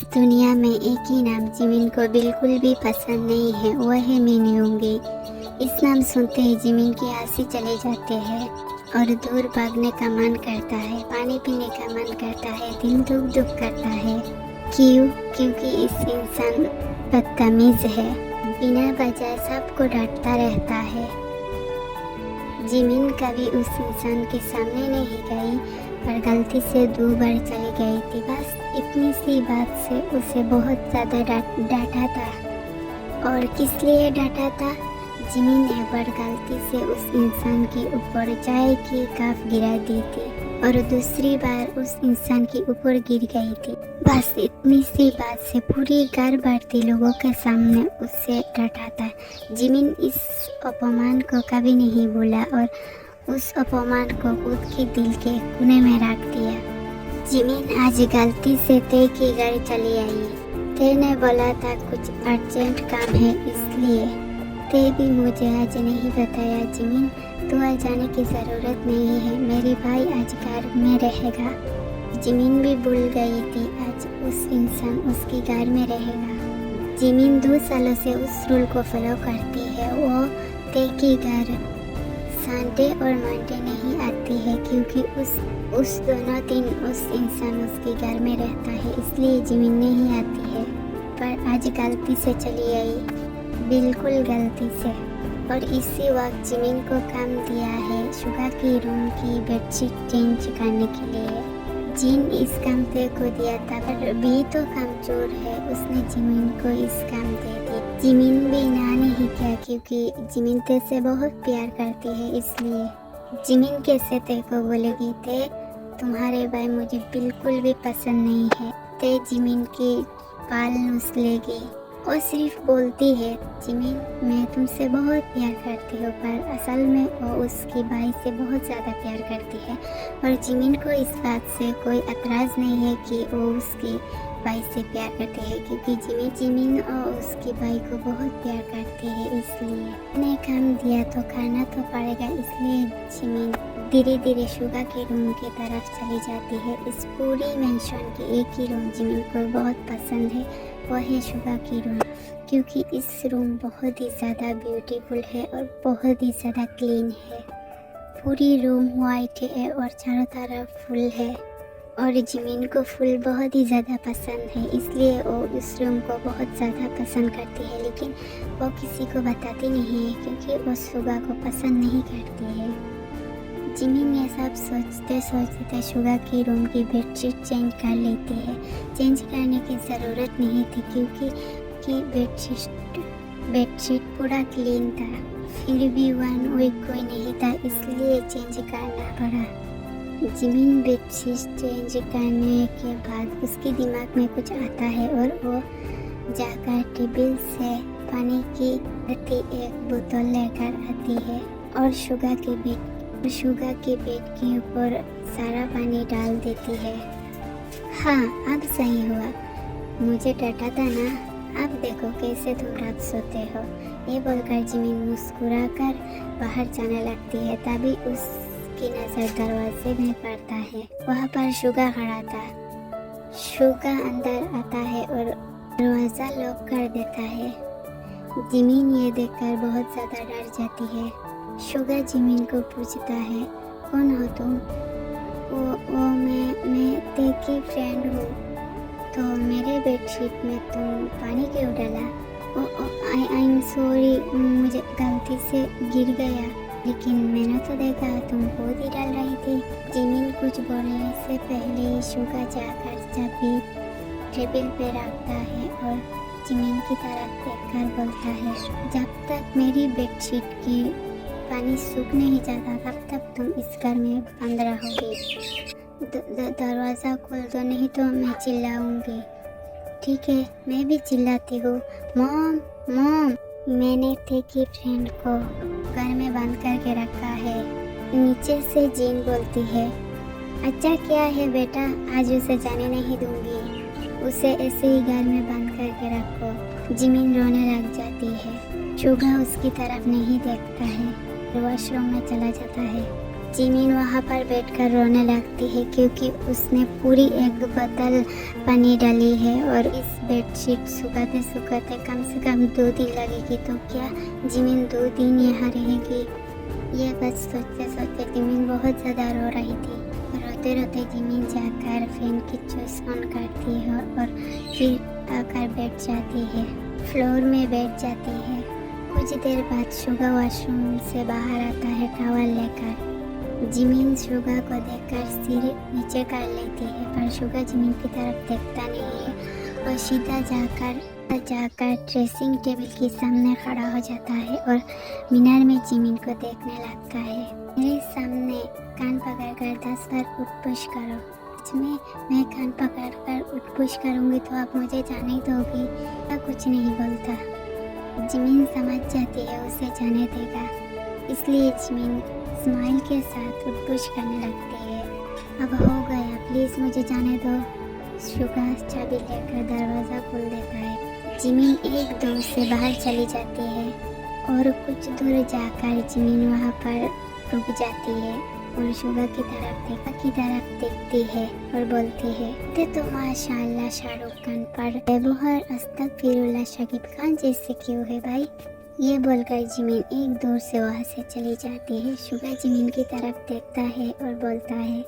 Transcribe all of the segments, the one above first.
दुनिया में एक ही नाम जिमिन को बिल्कुल भी पसंद नहीं है, वह है मिन्यूंगी। इस नाम सुनते ही जिमिन की हंसी चले जाते हैं और दूर भागने का मन करता है, पानी पीने का मन करता है, दिल दुख दुख करता है। क्यों? क्योंकि इस इंसान बदतमीज है, बिना वजह सबको डांटता रहता है। जिमिन कभी उस इंसान के सामने नहीं गई पर गलती से 2 बार चली गई थी। बस इतनी सी बात से उसे बहुत ज़्यादा डांटा था। और किस लिए डांटा था? जिमिन एक बार गलती से उस इंसान के ऊपर चाय की कप गिरा दी थी और दूसरी बार उस इंसान के ऊपर गिर गई थी। बस इतनी सी बात से पूरी घर भरती लोगों के सामने उसे डांटा था। जिमिन इस अपमान को कभी नहीं भूला और उस अपमान को खुद के दिल के कोने में रख दिया। जिमिन आज गलती से ते की घर चली आई। ते ने बोला था कुछ अर्जेंट काम है, इसलिए ते भी मुझे आज नहीं बताया। जिमिन, तो आज जाने की ज़रूरत नहीं है, मेरी भाई आज घर में रहेगा। जिमिन भी भूल गई थी आज उस इंसान उसके घर में रहेगा। जिमिन 2 सालों से उस रूल को फॉलो करती है। वो ते की घर संडे और मंडे नहीं आती है क्योंकि उस दोनों दिन उस इंसान उसके घर में रहता है, इसलिए जिमिन नहीं आती है। पर आज गलती से चली आई, बिल्कुल गलती से। और इसी वक्त जिमिन को काम दिया है शुगा की रूम की बेडशीट चेंज करने के लिए। जिन इस काम ते को दिया था, पर भी तो कामचोर है, उसने जिमिन को इस काम दे दी। जिमिन भी ना नहीं किया क्योंकि जिमिन ते से बहुत प्यार करती है, इसलिए। जिमिन कैसे ते को बोलेगी, ते तुम्हारे भाई मुझे बिल्कुल भी पसंद नहीं है। ते जिमिन की बाल नूस लेगी। वो सिर्फ बोलती है, जिमिन मैं तुमसे बहुत प्यार करती हूँ, पर असल में वो उसकी भाई से बहुत ज़्यादा प्यार करती है। और जिमिन को इस बात से कोई एतराज़ नहीं है कि वो उसकी भाई से प्यार करती है, क्योंकि जिमिन और उसकी भाई को बहुत प्यार करती है, इसलिए। मैंने काम दिया तो करना तो पड़ेगा, इसलिए जिमिन धीरे धीरे शुगा के रूम की तरफ चली जाती है। इस पूरी मेंशन की एक ही रूम जिमिन को बहुत पसंद है, वह है शुगा की रूम, क्योंकि इस रूम बहुत ही ज़्यादा ब्यूटीफुल है और बहुत ही ज़्यादा क्लीन है। पूरी रूम वाइट है और चारों तरफ फूल है और जिमिन को फूल बहुत ही ज़्यादा पसंद है, इसलिए वो इस रूम को बहुत ज़्यादा पसंद करती है। लेकिन वो किसी को बताती नहीं है क्योंकि वो शुगा को पसंद नहीं करती है। जिमिन ये सब सोचते सोचते शुगा की रूम की बेडशीट चेंज कर लेती है। चेंज करने की ज़रूरत नहीं थी क्योंकि बेडशीट पूरा क्लीन था, फिर भी 1 वीक कोई नहीं था, इसलिए चेंज करना पड़ा। जिमिन बेडशीट चेंज करने के बाद उसके दिमाग में कुछ आता है और वो जाकर टेबल से पानी की एक बोतल लेकर आती है और शुगा के बेड के ऊपर सारा पानी डाल देती है। हाँ, अब सही हुआ, मुझे डांटा था ना, अब देखो कैसे तुम रात सोते हो। ये बोलकर जिमिन मुस्कुराकर बाहर जाने लगती है। तभी उसकी नज़र दरवाजे में पड़ता है। वहाँ पर शुगा खड़ा था। शुगा अंदर आता है और दरवाज़ा लॉक कर देता है। जिमिन ये देखकर बहुत ज़्यादा डर जाती है। शुगा जिमिन को पूछता है, कौन हो तुम? वो मैं ते की फ्रेंड हूँ। तो मेरे बेडशीट में तुम पानी क्यों डाला? आई एम सॉरी, मुझे गलती से गिर गया, लेकिन मैंने तो देखा तुम खुद ही डाल रही थी। जिमिन कुछ बोलने से पहले ही शुगा जाकर चाबी टेबल पे रखता है और जिमिन की तरफ देखकर बोलता है, जब तक मेरी बेडशीट की पानी सूख नहीं जाता तब तक तुम इस घर में बंद रहोगी। दरवाज़ा खोल दो, नहीं तो मैं चिल्लाऊंगी। ठीक है, मैं भी चिल्लाती हूँ, मॉम मॉम। मैंने ते की फ्रेंड को घर में बंद करके रखा है। नीचे से जीन बोलती है, अच्छा क्या है बेटा, आज उसे जाने नहीं दूंगी, उसे ऐसे ही घर में बंद करके रखो। जिमिन रोने लग जाती है। शुगा उसकी तरफ नहीं देखता है, वॉशरूम में चला जाता है। जिमिन वहाँ पर बैठकर रोने लगती है क्योंकि उसने पूरी एक बोतल पानी डाली है और इस बेडशीट सुखाते सुखाते कम से कम 2 दिन लगेगी, तो क्या जिमिन 2 दिन यहाँ रहेगी? ये बात सोचते सोचते जिमिन बहुत ज़्यादा रो रही थी। रोते रोते जिमिन जाकर फैन की स्विच ऑन करती है और फिर आकर बैठ जाती है, फ्लोर में बैठ जाती है। कुछ देर बाद शुगा वॉशरूम से बाहर आता है टॉवल लेकर। जिमिन शुगा को देखकर सिर नीचे कर लेती है, पर शुगा जिमिन की तरफ देखता नहीं है और सीधा जाकर ड्रेसिंग टेबल के सामने खड़ा हो जाता है और मीनार में जिमिन को देखने लगता है। मेरे सामने कान पकड़कर 10 बार उठ पुश करो। मैं कान पकड़कर उठ पुश करूँगी तो आप मुझे जाने दोगी? या कुछ नहीं बोलता। जिमिन समझ जाती है उसे जाने देगा, इसलिए जिमिन स्माइल के साथ उठ पुश करने लगती है। अब हो गया, प्लीज़ मुझे जाने दो। शुगा चाबी लेकर दरवाज़ा खोल देता है। जिमिन एक दौड़ से बाहर चली जाती है और कुछ दूर जाकर जिमिन वहाँ पर रुक जाती है और शुगा की तरफ देखती है और बोलती है, ते तो माशाल्लाह शाहरुख खान पर व्यवहार अस्तगफिरुल्लाह शाकिब खान जैसे क्यों है भाई? ये बोलकर जिमिन एक दौर से वहाँ से चली जाती है। शुगा जिमिन की तरफ देखता है और बोलता है,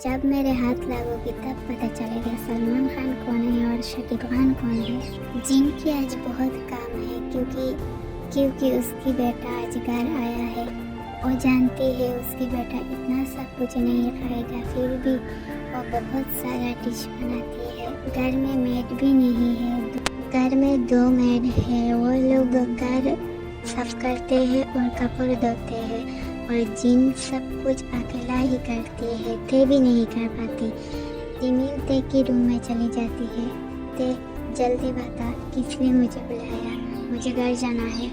जब मेरे हाथ लगोगी तब पता चलेगा सलमान खान कौन है और शाकिब खान कौन है। जिन की आज बहुत काम है क्योंकि उसकी बेटा आज घर आया है। वो जानती है उसकी बेटा इतना सब कुछ नहीं खाएगा, फिर भी वो बहुत सारा डिश बनाती है। घर में मेड भी नहीं है, घर में 2 मेड है। वो लोग घर साफ करते हैं और कपड़े धोते हैं और जिन सब कुछ अकेला ही करती है, ते भी नहीं कर पाती। जिमिन ते की रूम में चली जाती है। ते जल्दी बता, किसने मुझे बुलाया? मुझे घर जाना है।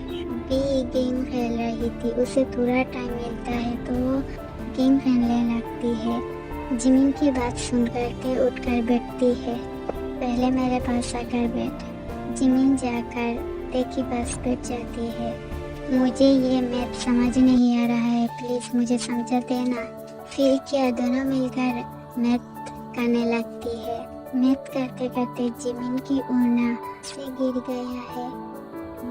भी गेम खेल रही थी, उसे थोड़ा टाइम मिलता है तो वो गेम खेलने लगती है। जिमिन की बात सुनकर ते उठकर बैठती है। पहले मेरे पास आकर बैठ। जिमिन जाकर ते के पास बैठ जाती है। मुझे ये मैथ समझ नहीं आ रहा है, प्लीज़ मुझे समझा देना। फिर क्या दोनों मिलकर मैथ करने लगती है। मैथ करते करते जिमिन की ओढ़ना से गिर गया है।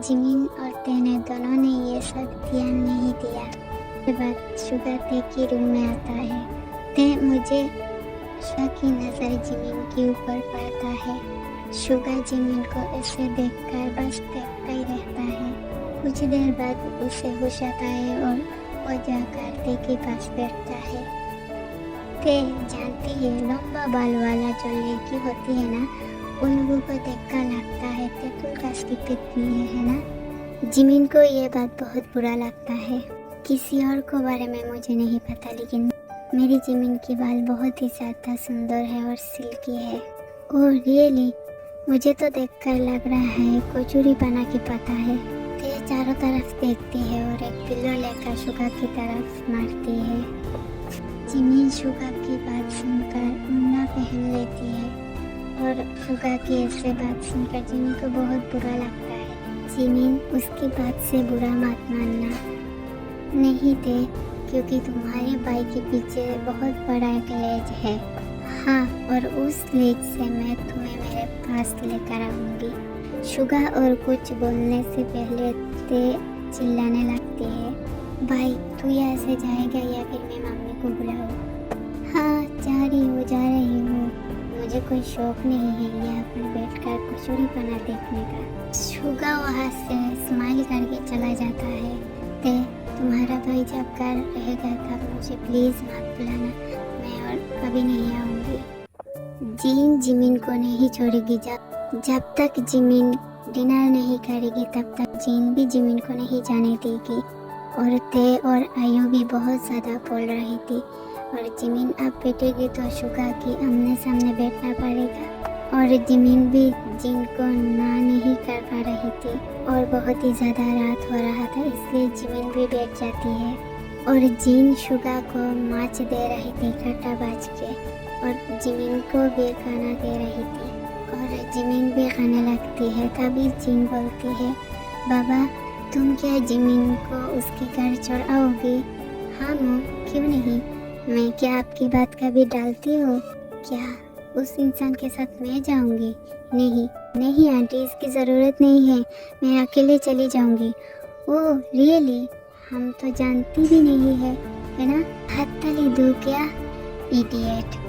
जिमिन और तेने दोनों ने ये सब ध्यान नहीं दिया। उसके बाद शुगा ते की रूम में आता है। ते मुझे शुगा की नज़र जिमिन के ऊपर पड़ता है। शुगा जिमिन को ऐसे देखकर बस देखता ही रहता है। कुछ देर बाद उसे होश आता है और वो जाकर ते के पास बैठता है। ते जानती है लंबा बाल वाला जो लड़की होती है ना, उन लोगों को देखकर लगता है तेतुल का कितनी है ना। जिमिन को ये बात बहुत बुरा लगता है। किसी और को बारे में मुझे नहीं पता, लेकिन मेरी जिमिन की बाल बहुत ही ज़्यादा सुंदर है और सिल्की है। ओह रियली, मुझे तो देखकर लग रहा है कोई चूड़ी बना के पता है। ते चारों तरफ देखती है और एक पिल्लो लेकर शुगा की तरफ मारती है। जिमिन शुगा की बात सुनकर उन्ना पहन लेती है और शुगा की ऐसे बात सुनकर जिमिन को बहुत बुरा लगता है। जिमिन, उसकी बात से बुरा मत मानना। नहीं थे, क्योंकि तुम्हारे भाई के पीछे बहुत बड़ा एक लेज है। हाँ, और उस लेज से मैं तुम्हें मेरे पास लेकर आऊँगी। शुगा और कुछ बोलने से पहले ते चिल्लाने लगती है, भाई तू यहाँ से जाएगा या फिर मैं मम्मी को बुलाऊँ? हाँ, जा रही हूँ। मुझे कोई शौक नहीं है यहाँ पर बैठकर कचौड़ी बना देखने का। शुगा वहाँ से स्माइल करके चला जाता है। ते तुम्हारा भाई जब घर रहेगा तब मुझे प्लीज़ मत बुलाना, मैं और कभी नहीं आऊँगी। जिमिन को नहीं छोड़ेगी। जब तक जिमिन डिनर नहीं करेगी तब तक भी जिमिन को नहीं जाने देगी। और ते और आयु भी बहुत ज़्यादा बोल रही थी और जिमिन अब बैठेगी तो शुगा की आमने सामने बैठना पड़ेगा। और जिमिन भी जिन को ना नहीं कर पा रही थी और बहुत ही ज़्यादा रात हो रहा था, इसलिए जिमिन भी बैठ जाती है। और जिन शुगा को माच दे रही थी कटा बाज के और जिमिन को भी खाना दे रही थी और जिमिन भी खाने लगती है। तभी जिन बोलती है, बाबा तुम क्या जिमिन को उसके घर छोड़ आओगी? हाँ मॉम, क्यों नहीं। मैं क्या आपकी बात कभी डालती हूँ? क्या उस इंसान के साथ मैं जाऊँगी? नहीं नहीं आंटी, इसकी ज़रूरत नहीं है, मैं अकेले चली जाऊँगी। Oh really? हम तो जानती भी नहीं है ना? हाथ ताली दूँ क्या? इडियट।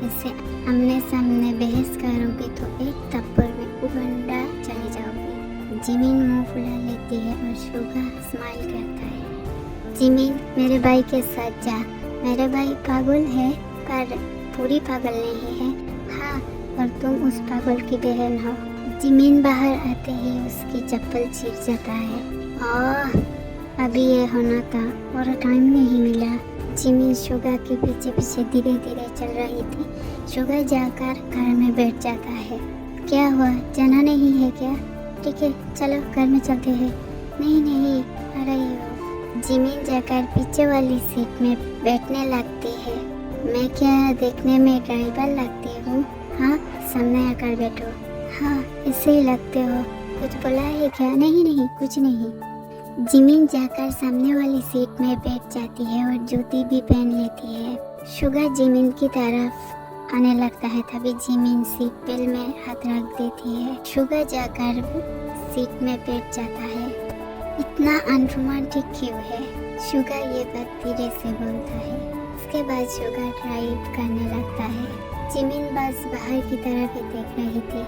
इससे आमने सामने बहस करोगे तो एक थप्पड़ में उगंडा चली जाओगी। जिमिन मुंह फुला लेती है और शुगा स्माइल करता है। जिमिन, मेरे भाई के साथ जा। मेरा भाई पागल है पर पूरी पागल नहीं है। हाँ, और तुम उस पागल की बहन हो। जिमिन बाहर आते ही उसकी चप्पल छिड़ जाता है। ओह, अभी ये होना था और टाइम नहीं मिला। जिमिन शुगा के पीछे पीछे धीरे धीरे चल रही थी। शुगा जाकर घर में बैठ जाता है। क्या हुआ, जाना नहीं है क्या? ठीक है चलो घर में चलते हैं। नहीं नहीं, आ रही हो। जिमिन जाकर पीछे वाली सीट में बैठने लगती है। मैं क्या देखने में ड्राइवर लगती हूँ? हाँ, सामने आकर बैठो। हाँ, ऐसे ही लगते हो। कुछ बोला है क्या? नहीं नहीं, कुछ नहीं। जिमिन जाकर सामने वाली सीट में बैठ जाती है और जूती भी पहन लेती है। शुगा जिमिन की तरफ आने लगता है, तभी जिमिन सीट बेल्ट में हाथ रख देती है। शुगा जाकर सीट में बैठ जाता है। इतना अनरोमांटिक क्यों है? शुगा ये बात धीरे से बोलता है। उसके बाद शुगा ड्राइव करने लगता है। जिमिन बस बाहर की तरफ ही देख रही थी।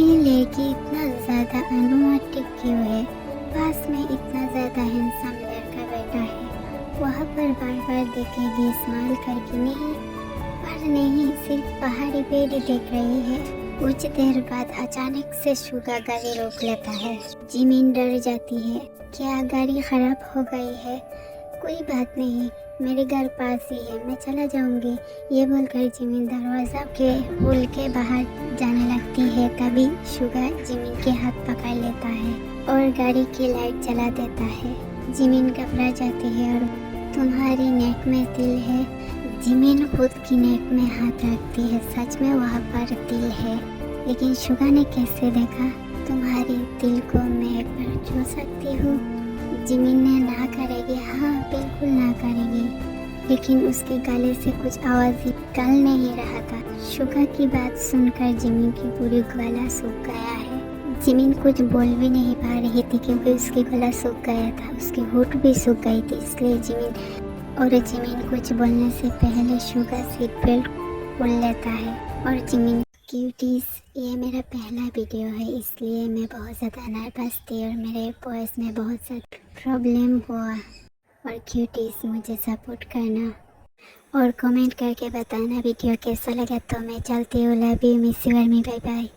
ये लड़की इतना ज़्यादा अनरोमांटिक क्यों है? पास में इतना ज़्यादा हैंडसम लड़का बैठा है, वहाँ पर बार बार देखेगी स्माइल करके? नहीं, पर नहीं, सिर्फ पहाड़ी पेड़ ही देख रही है। कुछ देर बाद अचानक से शुगा गाड़ी रोक लेता है। जिमिन डर जाती है। क्या गाड़ी खराब हो गई है? कोई बात नहीं, मेरे घर पास ही है, मैं चला जाऊंगी। ये बोलकर जिमिन दरवाज़ा के खोल के बाहर जाने लगती है। तभी शुगा जिमिन के हाथ पकड़ लेता है और गाड़ी की लाइट जला देता है। जिमिन घबरा जाती है और तुम्हारी नेक में तिल है। जिमिन खुद की नेक में हाथ रखती है। सच में वहाँ पर तिल है, लेकिन शुगा ने कैसे देखा? तुम्हारी तिल को मैं एक बार छू सकती हूँ? जिमिन ने ना करेगी। हाँ बिल्कुल ना करेगी, लेकिन उसके गले से कुछ आवाज़ निकल नहीं रहा था। शुगा की बात सुनकर जिमिन की पूरी गला सूख गया है। जिमिन कुछ बोल भी नहीं पा रही थी क्योंकि उसकी गला सूख गया था, उसकी होठ भी सूख गई थी। इसलिए जिमिन कुछ बोलने से पहले शुगा सीट बेल्ट खोल लेता है। और जिमिन क्यूटीज, ये मेरा पहला वीडियो है, इसलिए मैं बहुत ज़्यादा नर्वस थी और मेरे वॉइस में बहुत ज़्यादा प्रॉब्लम हुआ। और क्यूटीज, मुझे सपोर्ट करना और कमेंट करके बताना वीडियो कैसा लगा। तो मैं चलती हूँ। Love you, miss you, bye bye.